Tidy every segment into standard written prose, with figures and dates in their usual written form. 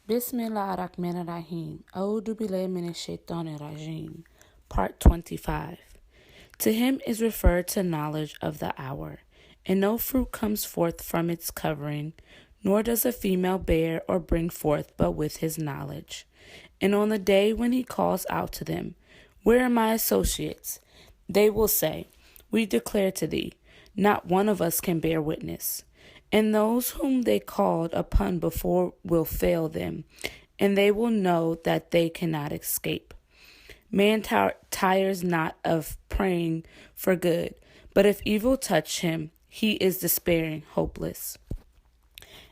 Bismillahirrahmanirrahim. A'udhu billahi minash shaitanir rajim. Part 25. To him is referred to knowledge of the hour, and no fruit comes forth from its covering, nor does a female bear or bring forth but with his knowledge. And on the day when he calls out to them, "Where are my associates?" they will say, "We declare to thee, not one of us can bear witness." And those whom they called upon before will fail them, and they will know that they cannot escape. Man tires not of praying for good, but if evil touch him, he is despairing, hopeless.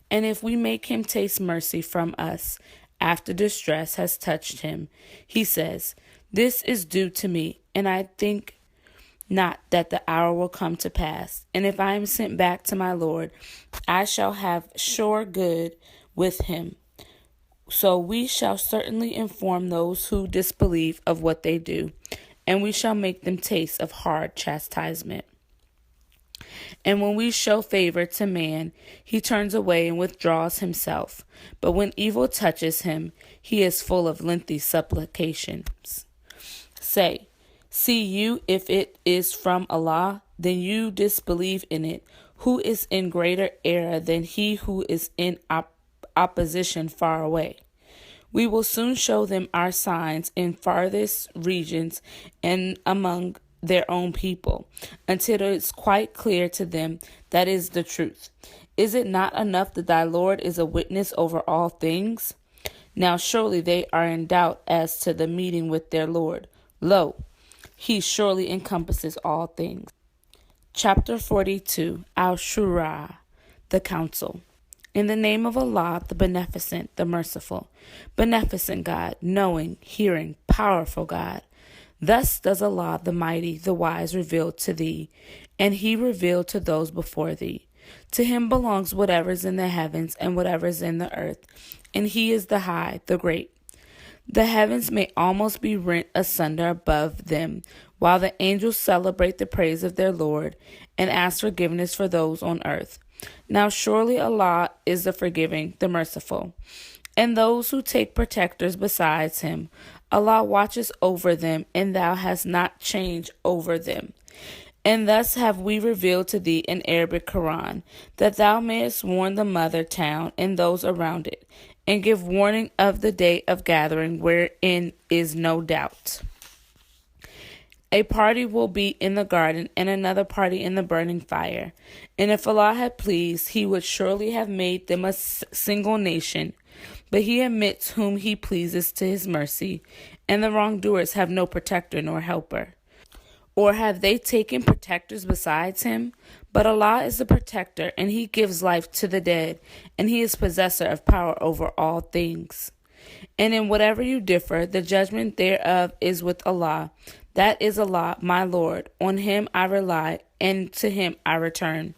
And if we make him taste mercy from us after distress has touched him, he says, "This is due to me, and I think not that the hour will come to pass. And if I am sent back to my Lord, I shall have sure good with him. So we shall certainly inform those who disbelieve of what they do, and we shall make them taste of hard chastisement." And when we show favor to man, he turns away and withdraws himself. But when evil touches him, he is full of lengthy supplications. Say, "See you if it is from Allah, then you disbelieve in it. Who is in greater error than he who is in opposition far away? We will soon show them our signs in farthest regions and among their own people, until it is quite clear to them that is the truth. Is it not enough that thy Lord is a witness over all things? Now surely they are in doubt as to the meeting with their Lord. Lo, he surely encompasses all things." Chapter 42, Al-Shura, the Council. In the name of Allah, the Beneficent, the Merciful. Beneficent God, knowing, hearing, powerful God. Thus does Allah, the Mighty, the Wise, reveal to thee, and he revealed to those before thee. To him belongs whatever is in the heavens and whatever is in the earth, and he is the High, the Great. The heavens may almost be rent asunder above them, while the angels celebrate the praise of their Lord and ask forgiveness for those on earth. Now surely Allah is the forgiving, the merciful. And those who take protectors besides him, Allah watches over them, and thou hast not changed over them. And thus have we revealed to thee an Arabic Quran, that thou mayest warn the mother town and those around it, and give warning of the day of gathering wherein is no doubt. A party will be in the garden and another party in the burning fire. And if Allah had pleased, he would surely have made them a single nation. But he admits whom he pleases to his mercy, and the wrongdoers have no protector nor helper. Or have they taken protectors besides him? But Allah is the protector, and he gives life to the dead, and he is possessor of power over all things. And in whatever you differ, the judgment thereof is with Allah. That is Allah, my Lord. On him I rely, and to him I return.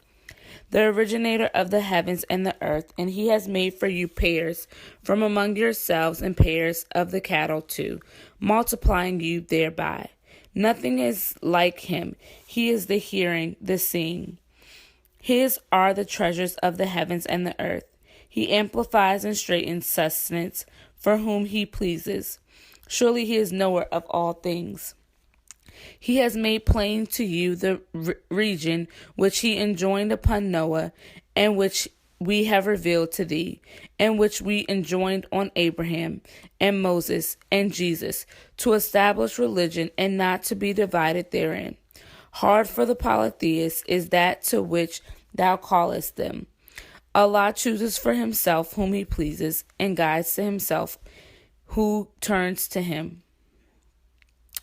The originator of the heavens and the earth, and he has made for you pairs from among yourselves and pairs of the cattle too, multiplying you thereby. Nothing is like him. He is the hearing, the seeing. His are the treasures of the heavens and the earth. He amplifies and straightens sustenance for whom he pleases. Surely he is knower of all things. He has made plain to you the region which he enjoined upon Noah, and which we have revealed to thee, and which we enjoined on Abraham and Moses and Jesus, to establish religion and not to be divided therein. Hard for the polytheists is that to which thou callest them. Allah chooses for himself whom he pleases, and guides to himself who turns to him.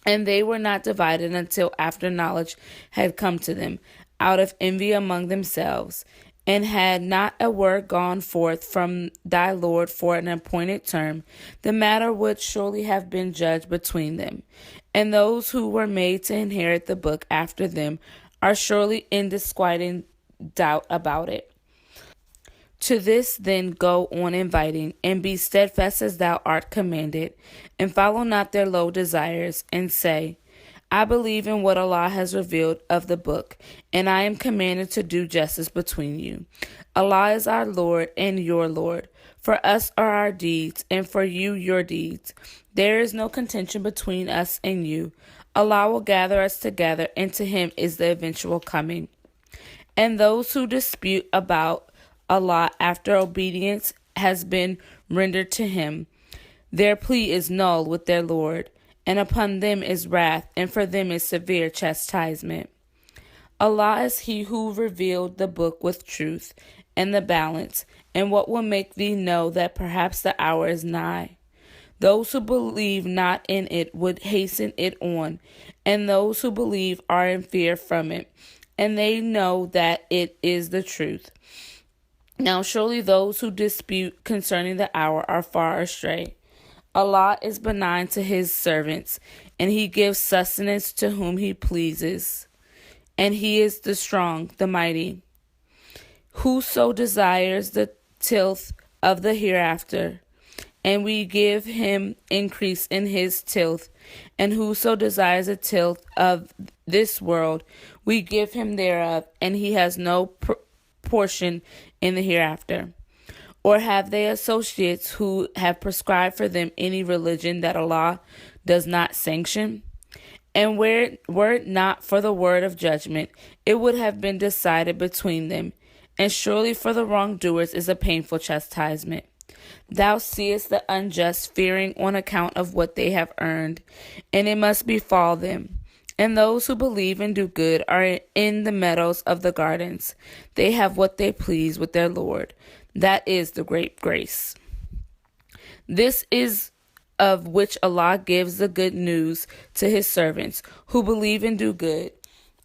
And they were not divided until after knowledge had come to them, out of envy among themselves. And had not a word gone forth from thy Lord for an appointed term, the matter would surely have been judged between them. And those who were made to inherit the book after them are surely in disquieting doubt about it. To this then go on inviting, and be steadfast as thou art commanded, and follow not their low desires, and say, I believe in what Allah has revealed of the book, and I am commanded to do justice between you. Allah is our Lord and your Lord. For us are our deeds, and for you your deeds. There is no contention between us and you. Allah will gather us together, and to him is the eventual coming. And those who dispute about Allah after obedience has been rendered to him, their plea is null with their Lord, and upon them is wrath, and for them is severe chastisement. Allah is he who revealed the book with truth and the balance, and what will make thee know that perhaps the hour is nigh. Those who believe not in it would hasten it on, and those who believe are in fear from it, and they know that it is the truth. Now surely those who dispute concerning the hour are far astray. Allah is benign to his servants, and he gives sustenance to whom he pleases, and he is the strong, the mighty. Whoso desires the tilth of the hereafter, and we give him increase in his tilth, and whoso desires a tilth of this world, we give him thereof, and he has no portion in the hereafter. Or have they associates who have prescribed for them any religion that Allah does not sanction? And were it not for the word of judgment, it would have been decided between them, and surely for the wrongdoers is a painful chastisement. Thou seest the unjust fearing on account of what they have earned, and it must befall them. And those who believe and do good are in the meadows of the gardens. They have what they please with their Lord. That is the great grace. This is of which Allah gives the good news to his servants who believe and do good.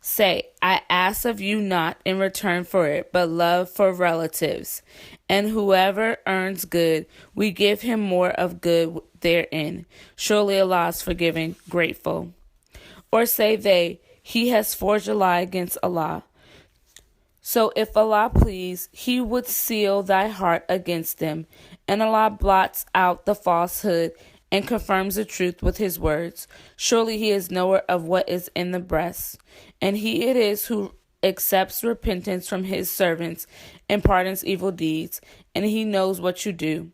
Say, I ask of you not in return for it, but love for relatives. And whoever earns good, we give him more of good therein. Surely Allah is forgiving, grateful. Or say they, he has forged a lie against Allah. So if Allah please, he would seal thy heart against them, and Allah blots out the falsehood and confirms the truth with his words. Surely he is knower of what is in the breast, and he it is who accepts repentance from his servants and pardons evil deeds, and he knows what you do.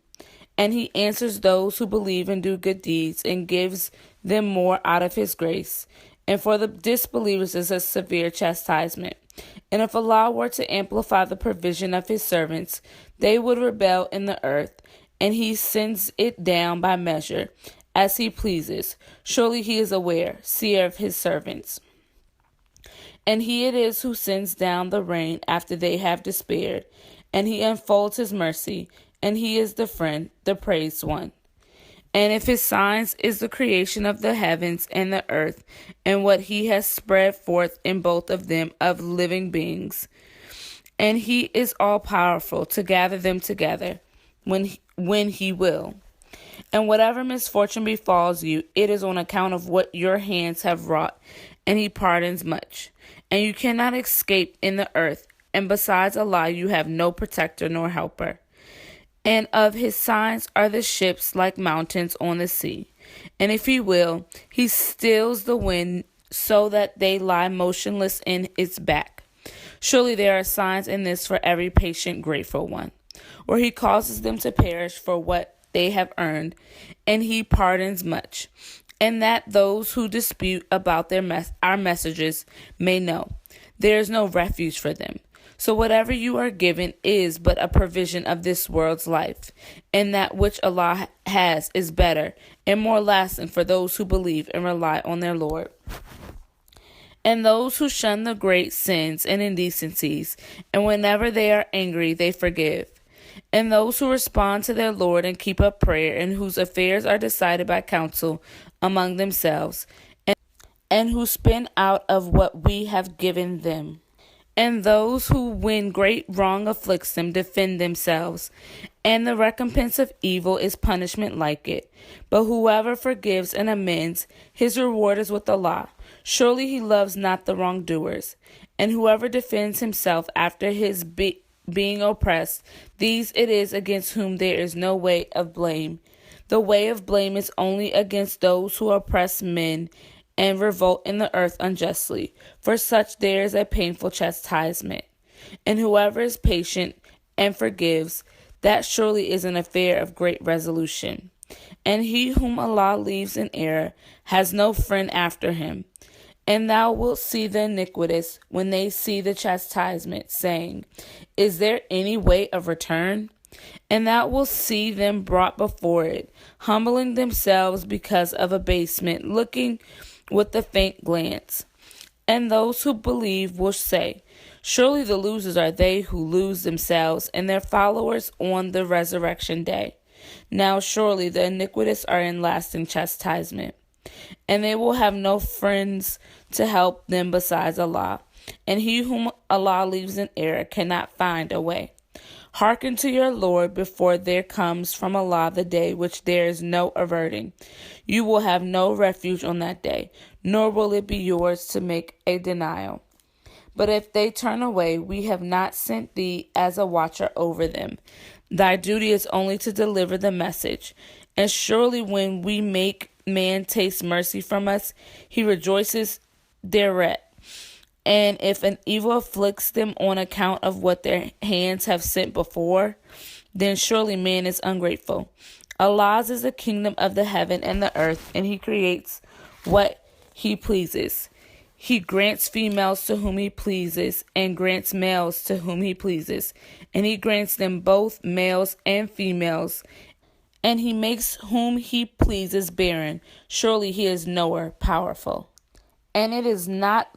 And he answers those who believe and do good deeds and gives them more out of his grace. And for the disbelievers is a severe chastisement. And if Allah were to amplify the provision of his servants, they would rebel in the earth, and he sends it down by measure, as he pleases. Surely he is aware, seer of his servants. And he it is who sends down the rain after they have despaired, and he unfolds his mercy, and he is the friend, the praised one. And if his signs is the creation of the heavens and the earth, and what he has spread forth in both of them of living beings, and he is all powerful to gather them together when he will. And whatever misfortune befalls you, it is on account of what your hands have wrought, and he pardons much. And you cannot escape in the earth, and besides Allah you have no protector nor helper. And of his signs are the ships like mountains on the sea. And if he will, he stills the wind so that they lie motionless in its back. Surely there are signs in this for every patient, grateful one. Or he causes them to perish for what they have earned, and he pardons much. And that those who dispute about our messages may know, there is no refuge for them. So whatever you are given is but a provision of this world's life, and that which Allah has is better and more lasting for those who believe and rely on their Lord. And those who shun the great sins and indecencies, and whenever they are angry, they forgive. And those who respond to their Lord and keep up prayer, and whose affairs are decided by counsel among themselves, and who spend out of what we have given them. And those who, when great wrong afflicts them, defend themselves, and the recompense of evil is punishment like it. But whoever forgives and amends, his reward is with Allah. Surely he loves not the wrongdoers. And whoever defends himself after his being oppressed, these it is against whom there is no way of blame. The way of blame is only against those who oppress men and revolt in the earth unjustly. For such there is a painful chastisement. And whoever is patient and forgives, That surely is an affair of great resolution. And he whom Allah leaves in error has no friend after him. And thou wilt see the iniquitous when they see the chastisement, saying, Is there any way of return? And thou wilt see them brought before it, humbling themselves because of abasement, looking with a faint glance. And those who believe will say, Surely the losers are they who lose themselves and their followers on the resurrection day. Now surely the iniquitous are in lasting chastisement, and they will have no friends to help them besides Allah. And he whom Allah leaves in error cannot find a way. Hearken to your Lord before there comes from Allah the day which there is no averting. You will have no refuge on that day, nor will it be yours to make a denial. But if they turn away, we have not sent thee as a watcher over them. Thy duty is only to deliver the message. And surely when we make man taste mercy from us, he rejoices thereat. And if an evil afflicts them on account of what their hands have sent before, then surely man is ungrateful. Allah's is the kingdom of the heaven and the earth, and he creates what he pleases. He grants females to whom he pleases, and grants males to whom he pleases. And he grants them both males and females, and he makes whom he pleases barren. Surely he is knower, powerful. And it is not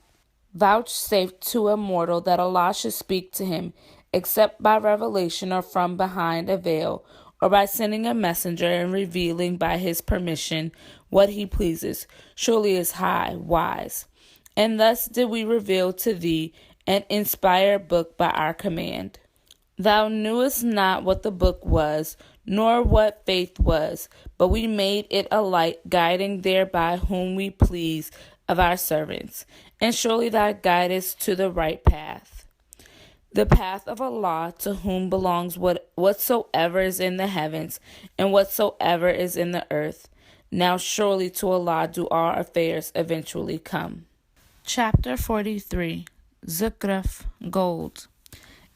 vouchsafed to a mortal that Allah should speak to him, except by revelation or from behind a veil, or by sending a messenger and revealing by his permission what he pleases. Surely is high, wise. And thus did we reveal to thee an inspired book by our command. Thou knewest not what the book was, nor what faith was, but we made it a light, guiding thereby whom we please of our servants. And surely thou guidest to the right path, the path of Allah, to whom belongs whatsoever is in the heavens and whatsoever is in the earth. Now surely to Allah do our affairs eventually come. Chapter 43. Zukruf, Gold.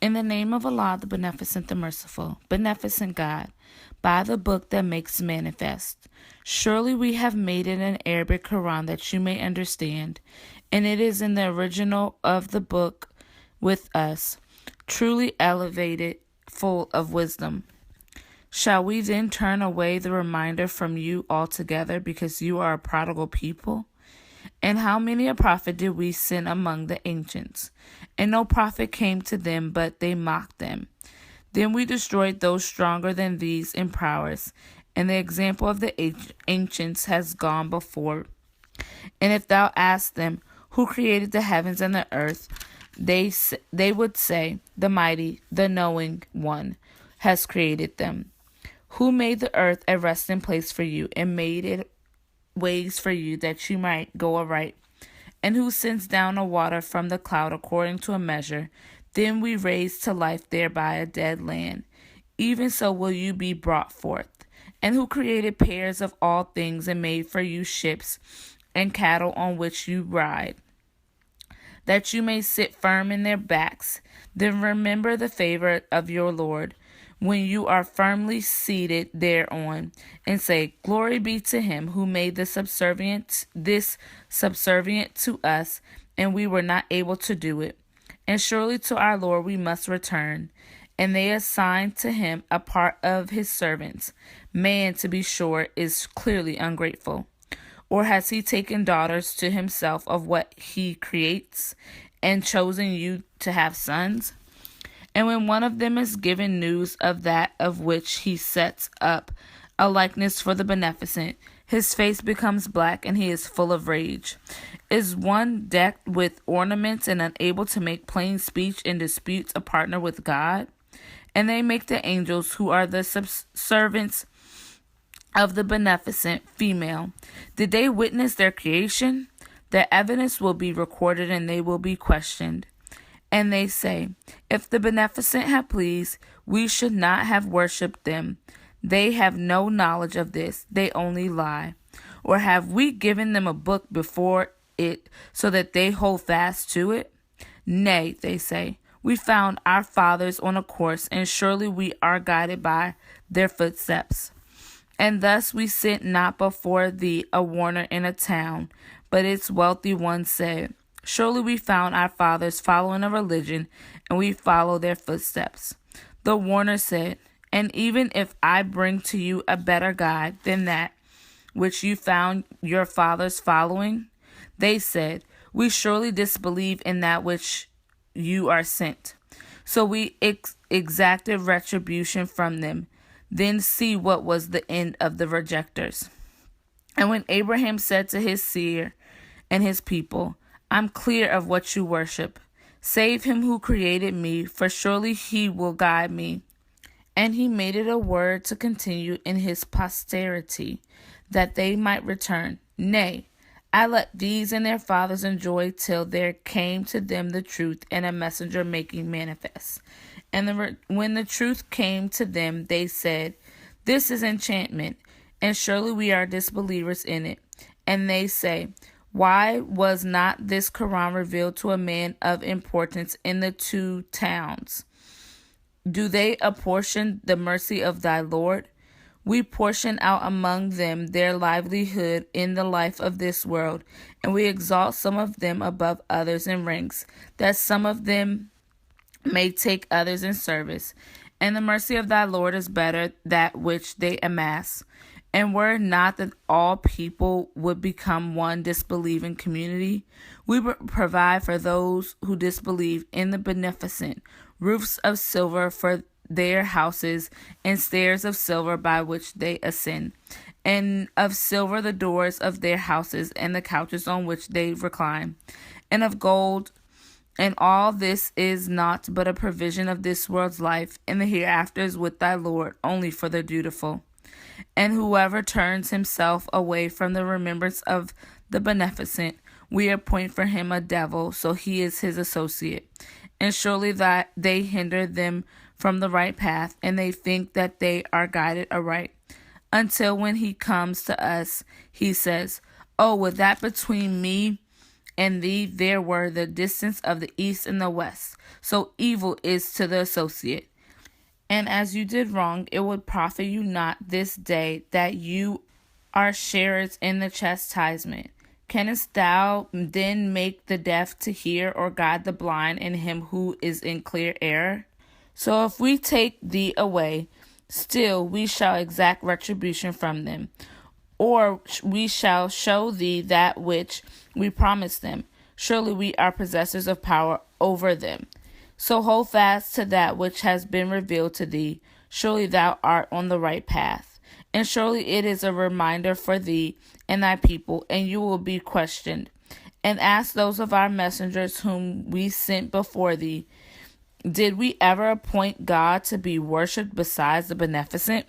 In the name of Allah, the Beneficent, the Merciful, Beneficent God, by the book that makes manifest. Surely we have made it an Arabic Quran that you may understand, and it is in the original of the book with us, truly elevated, full of wisdom. Shall we then turn away the reminder from you altogether because you are a prodigal people? And how many a prophet did we send among the ancients? And no prophet came to them, but they mocked them. Then we destroyed those stronger than these in prowess, and the example of the ancients has gone before. And if thou ask them, who created the heavens and the earth, they would say, the mighty, the knowing one, has created them. Who made the earth a resting place for you, and made it ways for you that you might go aright, and who sends down a water from the cloud according to a measure, then we raise to life thereby a dead land. Even so will you be brought forth. And who created pairs of all things, and made for you ships and cattle on which you ride, that you may sit firm in their backs. Then remember the favor of your Lord, when you are firmly seated thereon, and say, Glory be to him who made this subservient to us, and we were not able to do it. And surely to our Lord we must return. And they assigned to him a part of his servants. Man, to be sure, is clearly ungrateful. Or has he taken daughters to himself of what he creates, and chosen you to have sons? And when one of them is given news of that of which he sets up a likeness for the Beneficent, his face becomes black, and he is full of rage. Is one decked with ornaments and unable to make plain speech in disputes a partner with God? And they make the angels, who are the servants of the Beneficent, female. Did they witness their creation? Their evidence will be recorded, and they will be questioned. And they say, if the Beneficent had pleased, we should not have worshipped them. They have no knowledge of this. They only lie. Or have we given them a book before it, so that they hold fast to it? Nay, they say, We found our fathers on a course, and surely we are guided by their footsteps. And thus we sent not before thee a warner in a town, but its wealthy ones said, surely we found our fathers following a religion, and we follow their footsteps. The warner said, and even if I bring to you a better guide than that which you found your fathers following, they said, we surely disbelieve in that which you are sent. So we exacted retribution from them. Then see what was the end of the rejectors. And when Abraham said to his seer and his people, I'm clear of what you worship. Save him who created me, for surely he will guide me. And he made it a word to continue in his posterity, that they might return. Nay, I let these and their fathers enjoy till there came to them the truth and a messenger making manifest. And when the truth came to them, they said, this is enchantment, and surely we are disbelievers in it. And they say, why was not this Quran revealed to a man of importance in the two towns? Do they apportion the mercy of thy Lord? We portion out among them their livelihood in the life of this world, and we exalt some of them above others in ranks, that some of them may take others in service. And the mercy of thy Lord is better that which they amass. And were it not that all people would become one disbelieving community, we would provide for those who disbelieve in the beneficent roofs of silver for their houses, and stairs of silver by which they ascend, and of silver the doors of their houses, and the couches on which they recline, and of gold. And all this is not but a provision of this world's life, and the hereafter is with thy Lord only for the dutiful. And whoever turns himself away from the remembrance of the beneficent, we appoint for him a devil, so he is his associate. And surely that they hinder them from the right path, and they think that they are guided aright. Until when he comes to us, he says, oh, would that between me and thee there were the distance of the east and the west. So evil is to the associate. And as you did wrong, it would profit you not this day that you are sharers in the chastisement. Canst thou then make the deaf to hear, or guide the blind and him who is in clear error? So if we take thee away, still we shall exact retribution from them, or we shall show thee that which we promised them. Surely we are possessors of power over them. So hold fast to that which has been revealed to thee. Surely thou art on the right path. And surely it is a reminder for thee and thy people, and you will be questioned. And ask those of our messengers whom we sent before thee, did we ever appoint God to be worshipped besides the beneficent?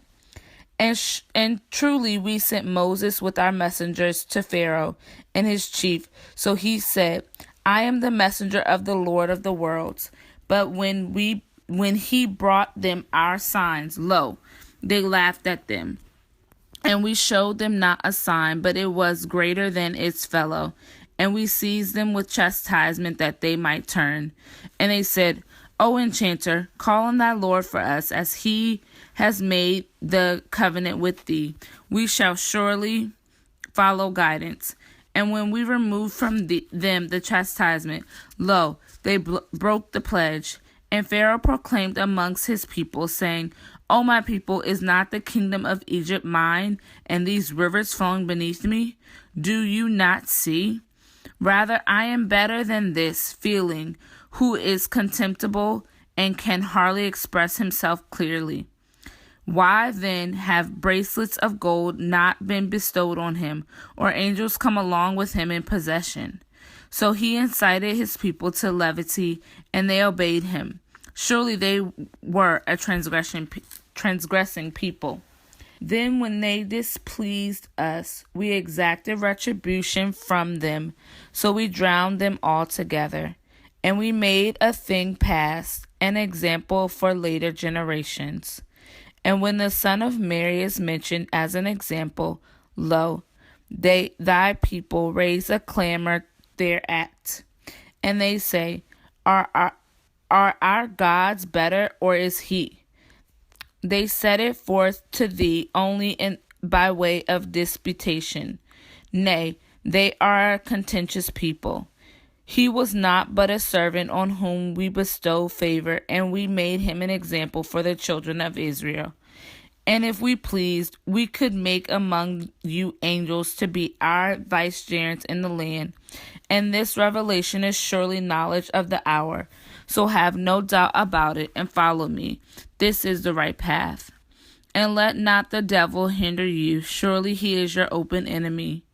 And truly we sent Moses with our messengers to Pharaoh and his chief. So he said, I am the messenger of the Lord of the worlds. But when he brought them our signs, lo, they laughed at them. And we showed them not a sign, but it was greater than its fellow. And we seized them with chastisement that they might turn. And they said, O enchanter, call on thy Lord for us, as he has made the covenant with thee. We shall surely follow guidance. And when we removed from them the chastisement, lo, they broke the pledge. And Pharaoh proclaimed amongst his people, saying, O my people, is not the kingdom of Egypt mine, and these rivers flowing beneath me? Do you not see? Rather, I am better than this, feeling, who is contemptible and can hardly express himself clearly. Why then have bracelets of gold not been bestowed on him, or angels come along with him in possession? So he incited his people to levity, and they obeyed him. Surely they were a transgressing people. Then when they displeased us, we exacted retribution from them, so we drowned them altogether. And we made a thing past, an example for later generations. And when the son of Mary is mentioned as an example, lo, thy people raise a clamor thereat. And they say, Are Are our gods better, or is he? They set it forth to thee only by way of disputation. Nay, they are a contentious people. He was not but a servant on whom we bestow favor, and we made him an example for the children of Israel. And if we pleased, we could make among you angels to be our vicegerents in the land. And this revelation is surely knowledge of the hour. So have no doubt about it and follow me. This is the right path. And let not the devil hinder you. Surely he is your open enemy.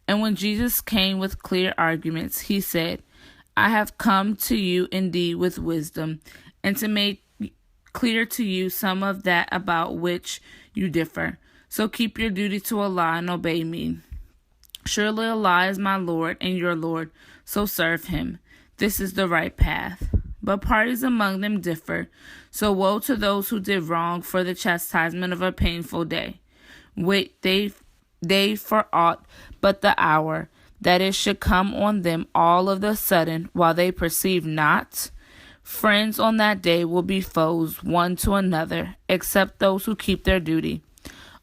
And when Jesus came with clear arguments, he said, I have come to you indeed with wisdom, and to make clear to you some of that about which you differ. So keep your duty to Allah and obey me. Surely Allah is my Lord and your Lord, so serve him. This is the right path. But parties among them differ. So woe to those who did wrong for the chastisement of a painful day. Wait they for aught but the hour, that it should come on them all of the sudden, while they perceive not. Friends on that day will be foes one to another, except those who keep their duty.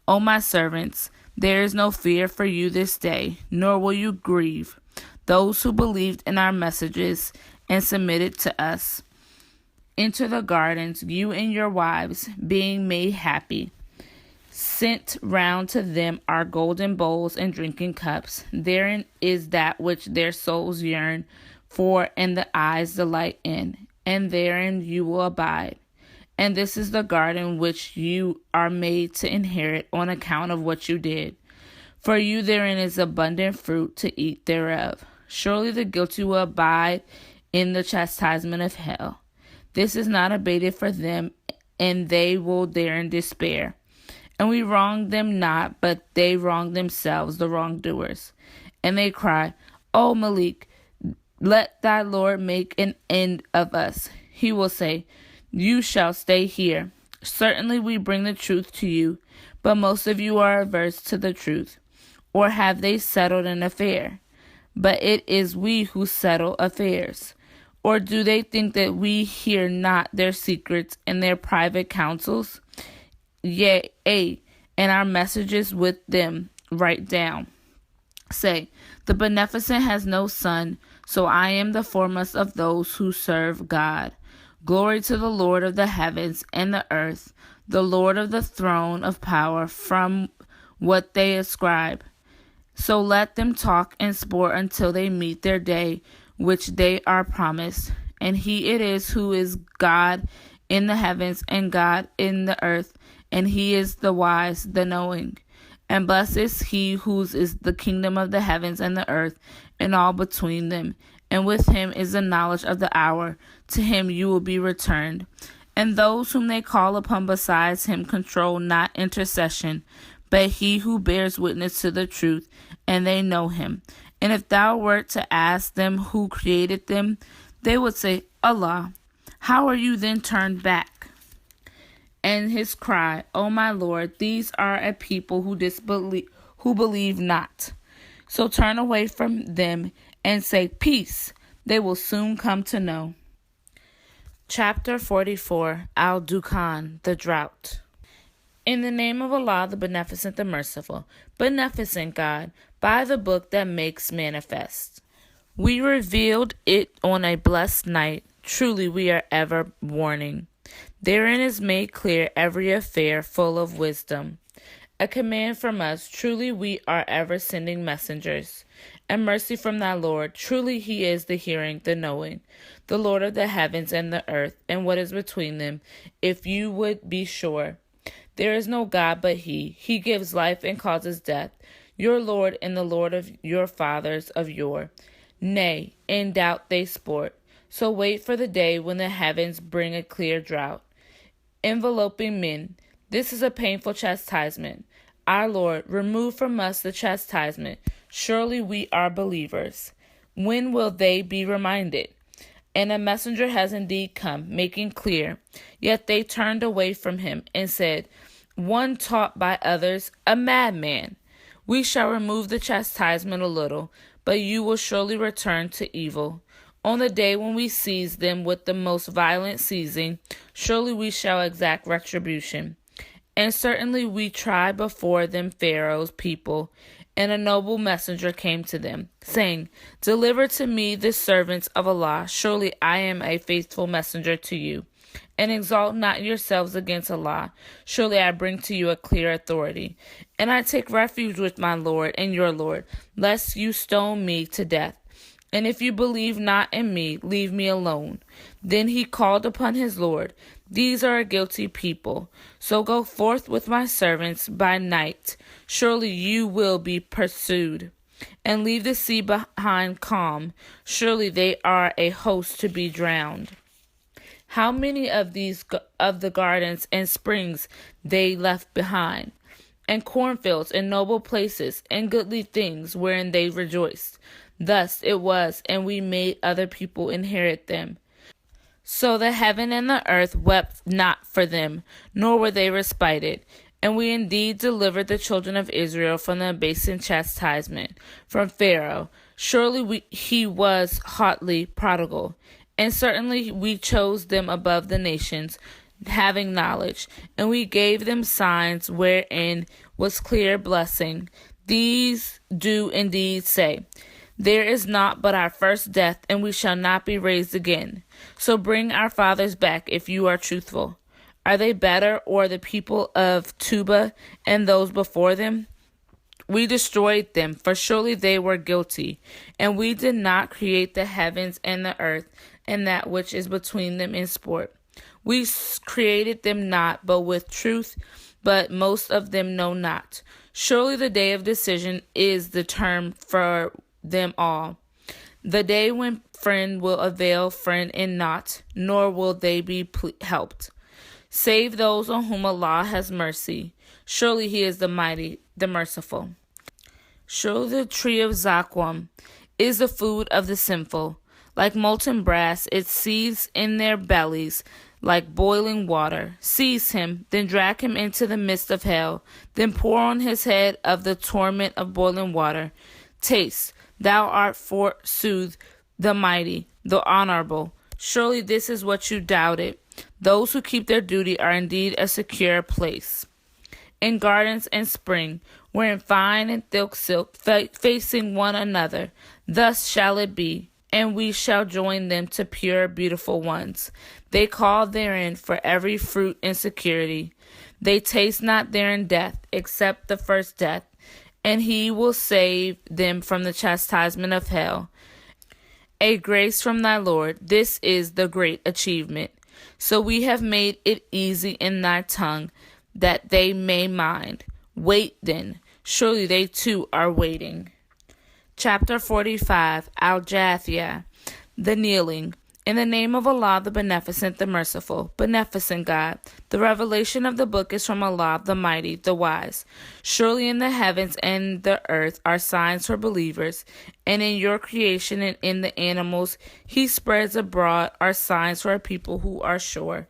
O my servants, there is no fear for you this day, nor will you grieve. Those who believed in our messages and submitted to us. Enter the gardens, you and your wives, being made happy. Sent round to them are golden bowls and drinking cups. Therein is that which their souls yearn for and the eyes delight in, and therein you will abide. And this is the garden which you are made to inherit on account of what you did. For you therein is abundant fruit to eat thereof. Surely the guilty will abide in the chastisement of hell. This is not abated for them, and they will therein despair. And we wrong them not, but they wrong themselves, the wrongdoers. And they cry, O Malik, let thy Lord make an end of us. He will say, you shall stay here. Certainly we bring the truth to you, but most of you are averse to the truth. Or have they settled an affair? But it is we who settle affairs. Or do they think that we hear not their secrets and their private counsels? Yea, and our messages with them write down. Say, the Beneficent has no son, so I am the foremost of those who serve God. Glory to the Lord of the heavens and the earth, the Lord of the throne of power, from what they ascribe. So let them talk and sport until they meet their day, which they are promised. And he it is who is God in the heavens and God in the earth, and he is the wise, the knowing. And blessed is he whose is the kingdom of the heavens and the earth, and all between them. And with him is the knowledge of the hour. To him you will be returned. And those whom they call upon besides him control not intercession, but he who bears witness to the truth, and they know him. And if thou wert to ask them who created them, they would say, Allah. How are you then turned back? And his cry, O my Lord, these are a people who believe not. So turn away from them and say, peace. They will soon come to know. Chapter 44, Al-Dukhan, the Drought. In the name of Allah, the Beneficent, the Merciful, Beneficent God, by the book that makes manifest. We revealed it on a blessed night. Truly we are ever warning. Therein is made clear every affair full of wisdom. A command from us. Truly we are ever sending messengers. And mercy from thy Lord. Truly he is the hearing, the knowing, the Lord of the heavens and the earth, and what is between them, if you would be sure. There is no God but he. He gives life and causes death. Your Lord and the Lord of your fathers of yore. Nay, in doubt they sport. So wait for the day when the heavens bring a clear drought, enveloping men. This is a painful chastisement. Our Lord, remove from us the chastisement. Surely we are believers. When will they be reminded? And a messenger has indeed come, making clear. Yet they turned away from him and said, one taught by others, a madman. We shall remove the chastisement a little, but you will surely return to evil. On the day when we seize them with the most violent seizing, surely we shall exact retribution. And certainly we tried before them Pharaoh's people, and a noble messenger came to them, saying, Deliver to me the servants of Allah, surely I am a faithful messenger to you. And exalt not yourselves against Allah, surely I bring to you a clear authority. And I take refuge with my Lord and your Lord, lest you stone me to death. And if you believe not in me, leave me alone. Then he called upon his Lord. These are a guilty people. So go forth with my servants by night. Surely you will be pursued. And leave the sea behind calm. Surely they are a host to be drowned. How many of the gardens and springs they left behind, and cornfields and noble places, and goodly things wherein they rejoiced. Thus it was, and we made other people inherit them. So the heaven and the earth wept not for them, nor were they respited. And we indeed delivered the children of Israel from the abasing chastisement, from Pharaoh. Surely he was hotly prodigal. And certainly we chose them above the nations, having knowledge. And we gave them signs wherein was clear blessing. These do indeed say, There is naught but our first death, and we shall not be raised again. So bring our fathers back if you are truthful. Are they better, or the people of Tubal and those before them? We destroyed them, for surely they were guilty. And we did not create the heavens and the earth, and that which is between them in sport. We created them not, but with truth, but most of them know not. Surely the day of decision is the term for them all. The day when friend will avail friend in naught, nor will they be helped. Save those on whom Allah has mercy. Surely he is the mighty, the merciful. Surely the tree of Zaqqum is the food of the sinful. Like molten brass, it seethes in their bellies like boiling water. Seize him, then drag him into the midst of hell. Then pour on his head of the torment of boiling water. Taste, thou art forsooth the mighty, the honorable. Surely this is what you doubted. Those who keep their duty are indeed a secure place. In gardens and spring, wearing fine and thick silk, facing one another, thus shall it be. And we shall join them to pure, beautiful ones. They call therein for every fruit in security. They taste not therein death, except the first death. And he will save them from the chastisement of hell. A grace from thy Lord, this is the great achievement. So we have made it easy in thy tongue, that they may mind. Wait then, surely they too are waiting. Chapter 45, Al-Jathiyah, the kneeling. In the name of Allah, the Beneficent, the Merciful, Beneficent God. The revelation of the book is from Allah, the Mighty, the Wise. Surely in the heavens and the earth are signs for believers, and in your creation and in the animals he spreads abroad are signs for a people who are sure.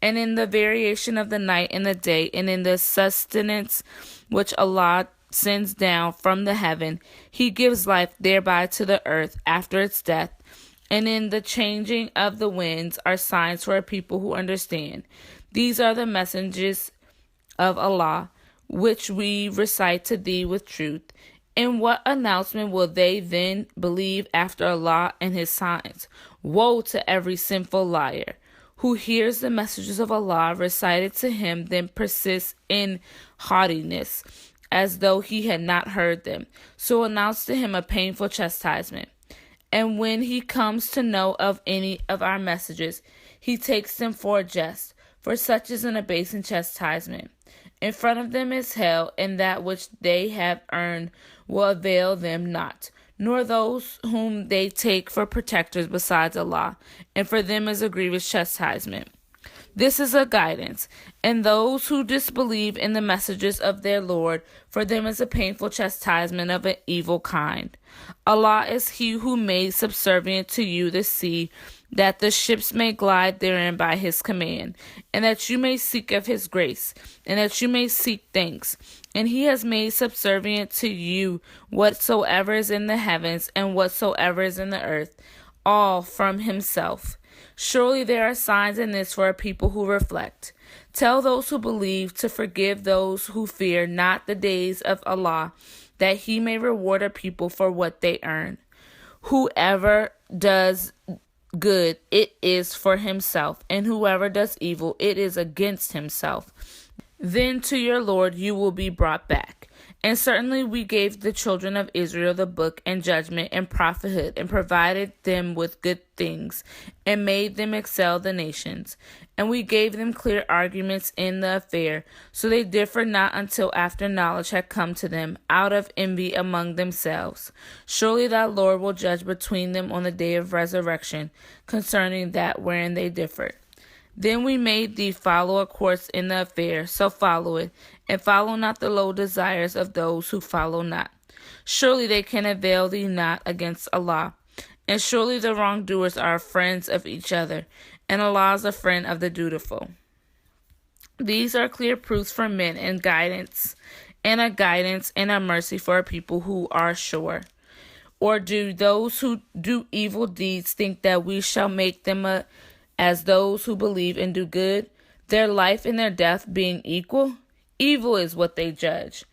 And in the variation of the night and the day, and in the sustenance which Allah sends down from the heaven, he gives life thereby to the earth after its death. And in the changing of the winds are signs for a people who understand. These are the messages of Allah, which we recite to thee with truth. In what announcement will they then believe after Allah and his signs? Woe to every sinful liar, who hears the messages of Allah recited to him, then persists in haughtiness, as though he had not heard them. So announce to him a painful chastisement. And when he comes to know of any of our messages, he takes them for a jest, for such is an abasing chastisement. In front of them is hell, and that which they have earned will avail them not, nor those whom they take for protectors besides Allah, and for them is a grievous chastisement. This is a guidance, and those who disbelieve in the messages of their Lord, for them is a painful chastisement of an evil kind. Allah is he who made subservient to you the sea, that the ships may glide therein by his command, and that you may seek of his grace, and that you may seek thanks. And he has made subservient to you whatsoever is in the heavens and whatsoever is in the earth. all from himself. Surely there are signs in this for a people who reflect. Tell those who believe to forgive those who fear not the days of Allah, that he may reward a people for what they earn. Whoever does good, it is for himself, and whoever does evil, it is against himself. Then to your Lord you will be brought back. And certainly we gave the children of Israel the book and judgment and prophethood, and provided them with good things, and made them excel the nations. And we gave them clear arguments in the affair, so they differed not until after knowledge had come to them, out of envy among themselves. Surely thy Lord will judge between them on the day of resurrection, concerning that wherein they differed. Then we made thee follow a course in the affair, so follow it, and follow not the low desires of those who follow not. Surely they can avail thee not against Allah, and surely the wrongdoers are friends of each other, and Allah is a friend of the dutiful. These are clear proofs for men and guidance and a mercy for a people who are sure. Or do those who do evil deeds think that we shall make them as those who believe and do good, their life and their death being equal? Evil is what they judge.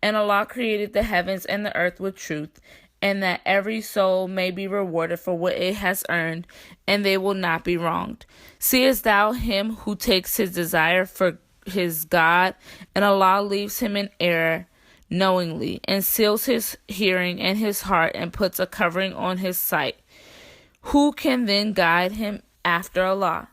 And Allah created the heavens and the earth with truth, and that every soul may be rewarded for what it has earned, and they will not be wronged. Seest thou him who takes his desire for his God, and Allah leaves him in error knowingly, and seals his hearing and his heart, and puts a covering on his sight? Who can then guide him after Allah?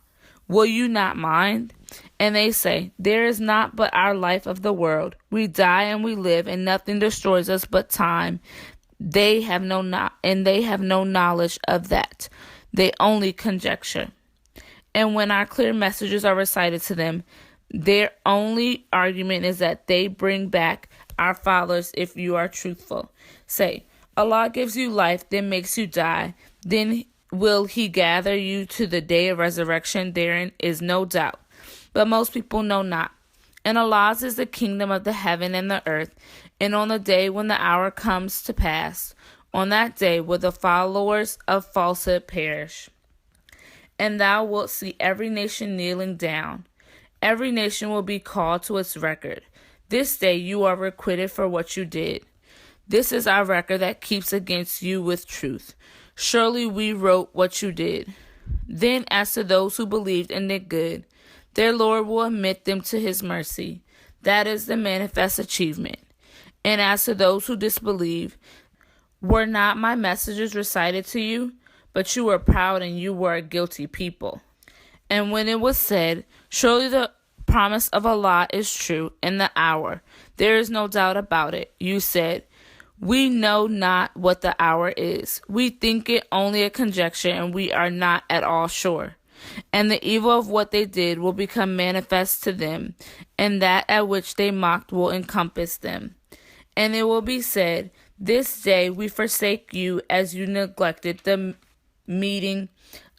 Will you not mind? And they say, there is not but our life of the world. We die and we live, and nothing destroys us but time. They have no knowledge of that. They only conjecture. And when our clear messages are recited to them, their only argument is that they bring back our fathers if you are truthful. Say, Allah gives you life, then makes you die. Then will he gather you to the day of resurrection? Therein is no doubt. But most people know not. And Allah's is the kingdom of the heaven and the earth. And on the day when the hour comes to pass, on that day will the followers of falsehood perish. And thou wilt see every nation kneeling down. Every nation will be called to its record. This day you are requited for what you did. This is our record that keeps against you with truth. Surely we wrote what you did. Then as to those who believed and did good, their Lord will admit them to his mercy. That is the manifest achievement. And as to those who disbelieve, were not my messages recited to you? But you were proud, and you were a guilty people. And when it was said, surely the promise of Allah is true in the hour, there is no doubt about it, you said, we know not what the hour is. We think it only a conjecture, and we are not at all sure. And the evil of what they did will become manifest to them, and that at which they mocked will encompass them. And it will be said, this day we forsake you as you neglected the meeting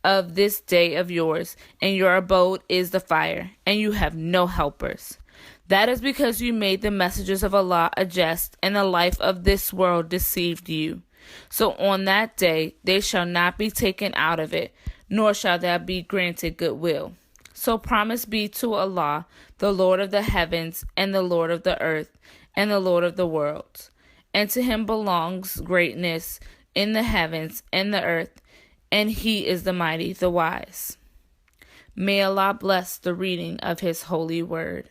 of this day of yours, and your abode is the fire, and you have no helpers. That is because you made the messages of Allah a jest, and the life of this world deceived you. So on that day they shall not be taken out of it, nor shall there be granted goodwill. So promise be to Allah, the Lord of the heavens, and the Lord of the earth, and the Lord of the worlds. And to him belongs greatness in the heavens and the earth, and he is the mighty, the wise. May Allah bless the reading of his holy word.